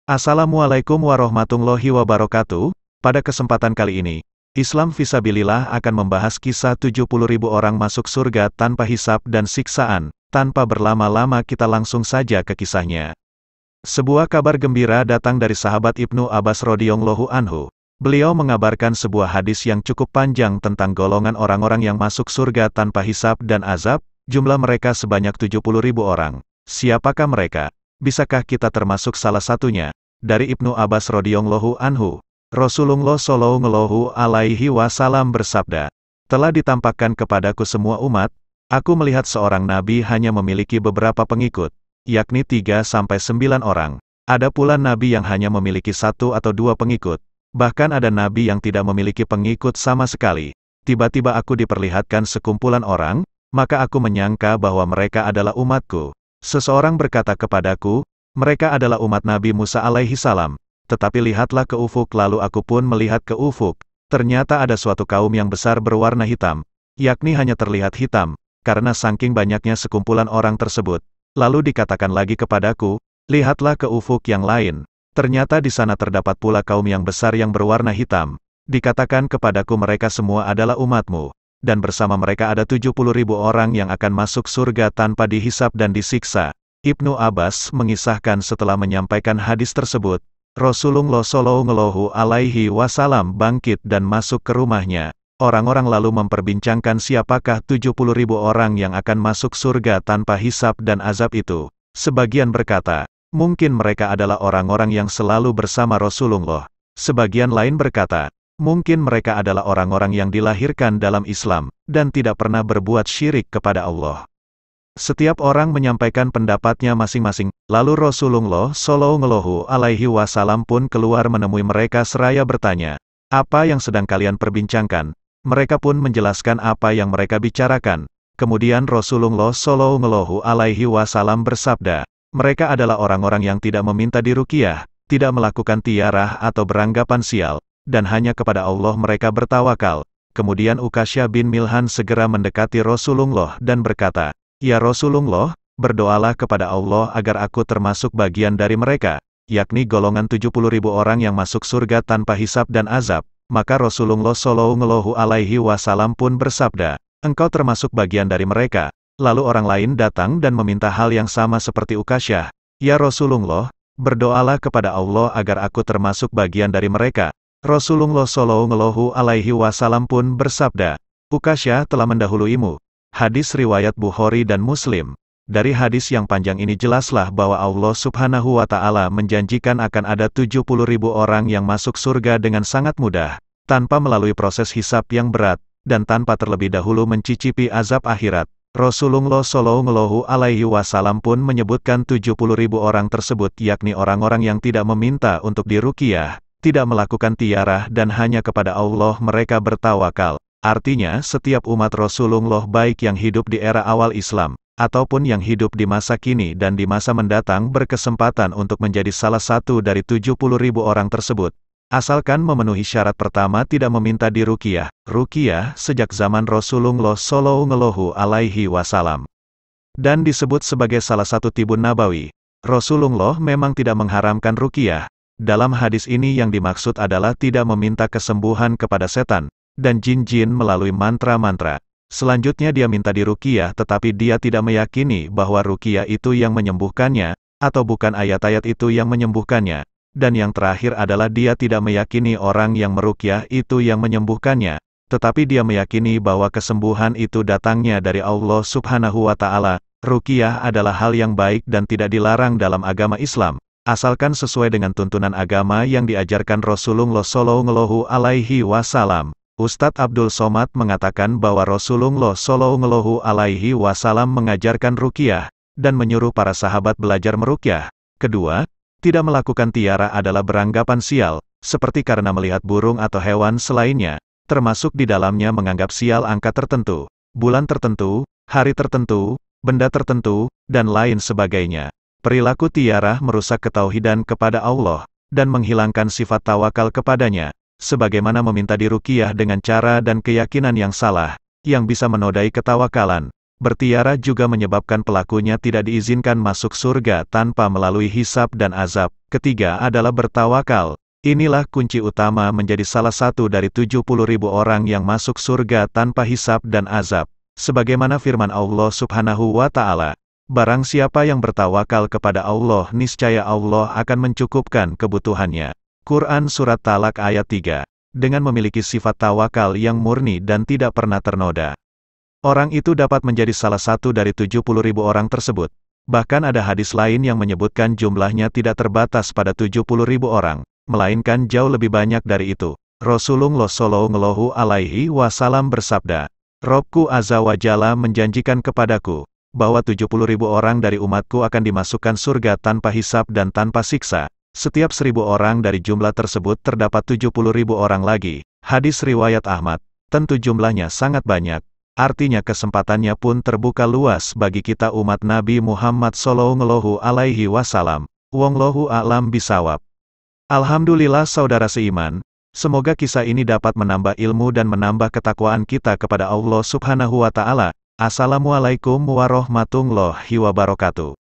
Assalamualaikum warahmatullahi wabarakatuh. Pada kesempatan kali ini, Islam Fisabilillah akan membahas kisah 70.000 orang masuk surga tanpa hisab dan siksaan. Tanpa berlama-lama kita langsung saja ke kisahnya. Sebuah kabar gembira datang dari sahabat Ibnu Abbas radhiyallahu anhu. Beliau mengabarkan sebuah hadis yang cukup panjang tentang golongan orang-orang yang masuk surga tanpa hisab dan azab. Jumlah mereka sebanyak 70.000 orang. Siapakah mereka? Bisakah kita termasuk salah satunya? Dari Ibnu Abbas radhiyallahu anhu, Rasulullah shallallahu alaihi wasallam bersabda, "Telah ditampakkan kepadaku semua umat, aku melihat seorang nabi hanya memiliki beberapa pengikut, yakni 3-9 orang. Ada pula nabi yang hanya memiliki 1 atau 2 pengikut, bahkan ada nabi yang tidak memiliki pengikut sama sekali. Tiba-tiba aku diperlihatkan sekumpulan orang, maka aku menyangka bahwa mereka adalah umatku. Seseorang berkata kepadaku, mereka adalah umat Nabi Musa alaihi salam. Tetapi lihatlah ke ufuk, lalu aku pun melihat ke ufuk. Ternyata ada suatu kaum yang besar berwarna hitam, yakni hanya terlihat hitam, karena saking banyaknya sekumpulan orang tersebut. Lalu dikatakan lagi kepadaku, lihatlah ke ufuk yang lain. Ternyata di sana terdapat pula kaum yang besar yang berwarna hitam. Dikatakan kepadaku mereka semua adalah umatmu. Dan bersama mereka ada 70.000 orang yang akan masuk surga tanpa dihisab dan disiksa." Ibnu Abbas mengisahkan setelah menyampaikan hadis tersebut, Rasulullah shallallahu alaihi wasallam bangkit dan masuk ke rumahnya. Orang-orang lalu memperbincangkan siapakah 70.000 orang yang akan masuk surga tanpa hisab dan azab itu. Sebagian berkata, mungkin mereka adalah orang-orang yang selalu bersama Rasulullah. Sebagian lain berkata, mungkin mereka adalah orang-orang yang dilahirkan dalam Islam, dan tidak pernah berbuat syirik kepada Allah. Setiap orang menyampaikan pendapatnya masing-masing, lalu Rasulullah shallallahu alaihi wasallam pun keluar menemui mereka seraya bertanya, "Apa yang sedang kalian perbincangkan?" Mereka pun menjelaskan apa yang mereka bicarakan. Kemudian Rasulullah shallallahu alaihi wasallam bersabda, "Mereka adalah orang-orang yang tidak meminta diruqyah, tidak melakukan tiarah atau beranggapan sial, dan hanya kepada Allah mereka bertawakal." Kemudian Ukasyah bin Milhan segera mendekati Rasulullah dan berkata, "Ya Rasulullah, berdoalah kepada Allah agar aku termasuk bagian dari mereka, yakni golongan 70.000 orang yang masuk surga tanpa hisab dan azab." Maka Rasulullah shallallahu alaihi wasallam pun bersabda, "Engkau termasuk bagian dari mereka." Lalu orang lain datang dan meminta hal yang sama seperti Ukasyah, "Ya Rasulullah, berdoalah kepada Allah agar aku termasuk bagian dari mereka." Rasulullah shallallahu alaihi wasallam pun bersabda, "Ukasyah telah mendahuluimu." Hadis riwayat Bukhari dan Muslim. Dari hadis yang panjang ini jelaslah bahwa Allah subhanahu wa ta'ala menjanjikan akan ada 70.000 orang yang masuk surga dengan sangat mudah, tanpa melalui proses hisab yang berat, dan tanpa terlebih dahulu mencicipi azab akhirat. Rasulullah shallallahu alaihi wasallam pun menyebutkan 70.000 orang tersebut yakni orang-orang yang tidak meminta untuk diruqyah, tidak melakukan tiarah dan hanya kepada Allah mereka bertawakal. Artinya, setiap umat Rasulullah baik yang hidup di era awal Islam, ataupun yang hidup di masa kini dan di masa mendatang berkesempatan untuk menjadi salah satu dari 70.000 orang tersebut. Asalkan memenuhi syarat pertama tidak meminta diruqyah. Ruqyah sejak zaman Rasulullah shallallahu alaihi wasallam. Dan disebut sebagai salah satu tibun nabawi. Rasulullah memang tidak mengharamkan ruqyah. Dalam hadis ini yang dimaksud adalah tidak meminta kesembuhan kepada setan dan jin-jin melalui mantra-mantra. Selanjutnya dia minta diruqyah tetapi dia tidak meyakini bahwa ruqyah itu yang menyembuhkannya, atau bukan ayat-ayat itu yang menyembuhkannya. Dan yang terakhir adalah dia tidak meyakini orang yang meruqyah itu yang menyembuhkannya, tetapi dia meyakini bahwa kesembuhan itu datangnya dari Allah subhanahu wa ta'ala. Ruqyah adalah hal yang baik dan tidak dilarang dalam agama Islam, asalkan sesuai dengan tuntunan agama yang diajarkan Rasulullah shallallahu alaihi wasallam. Ustadz Abdul Somad mengatakan bahwa Rasulullah shallallahu alaihi wasallam mengajarkan ruqyah dan menyuruh para sahabat belajar meruqyah. Kedua, tidak melakukan tiara adalah beranggapan sial, seperti karena melihat burung atau hewan selainnya, termasuk di dalamnya menganggap sial angka tertentu, bulan tertentu, hari tertentu, benda tertentu, dan lain sebagainya. Perilaku tiara merusak ketauhidan kepada Allah dan menghilangkan sifat tawakal kepadanya. Sebagaimana meminta diruqyah dengan cara dan keyakinan yang salah, yang bisa menodai ketawakalan. Bertiara juga menyebabkan pelakunya tidak diizinkan masuk surga tanpa melalui hisab dan azab. Ketiga adalah bertawakal. Inilah kunci utama menjadi salah satu dari 70.000 orang yang masuk surga tanpa hisab dan azab. Sebagaimana firman Allah Subhanahu wa Ta'ala, barang siapa yang bertawakal kepada Allah, niscaya Allah akan mencukupkan kebutuhannya. Quran Surat Talak ayat 3. Dengan memiliki sifat tawakal yang murni dan tidak pernah ternoda, orang itu dapat menjadi salah satu dari 70.000 orang tersebut. Bahkan ada hadis lain yang menyebutkan jumlahnya tidak terbatas pada 70.000 orang, melainkan jauh lebih banyak dari itu. Rasulullah Shallallahu Alaihi Wasallam bersabda, Robku Azza wa Jalla menjanjikan kepadaku, bahwa 70.000 orang dari umatku akan dimasukkan surga tanpa hisab dan tanpa siksa. Setiap 1.000 orang dari jumlah tersebut terdapat 70.000 orang lagi. Hadis riwayat Ahmad. Tentu jumlahnya sangat banyak. Artinya kesempatannya pun terbuka luas bagi kita umat Nabi Muhammad Shallallahu Alaihi Wasallam. Wallahu a'lam bishawab. Alhamdulillah saudara seiman, semoga kisah ini dapat menambah ilmu dan menambah ketakwaan kita kepada Allah Subhanahu wa Ta'ala. Assalamualaikum warahmatullahi wabarakatuh.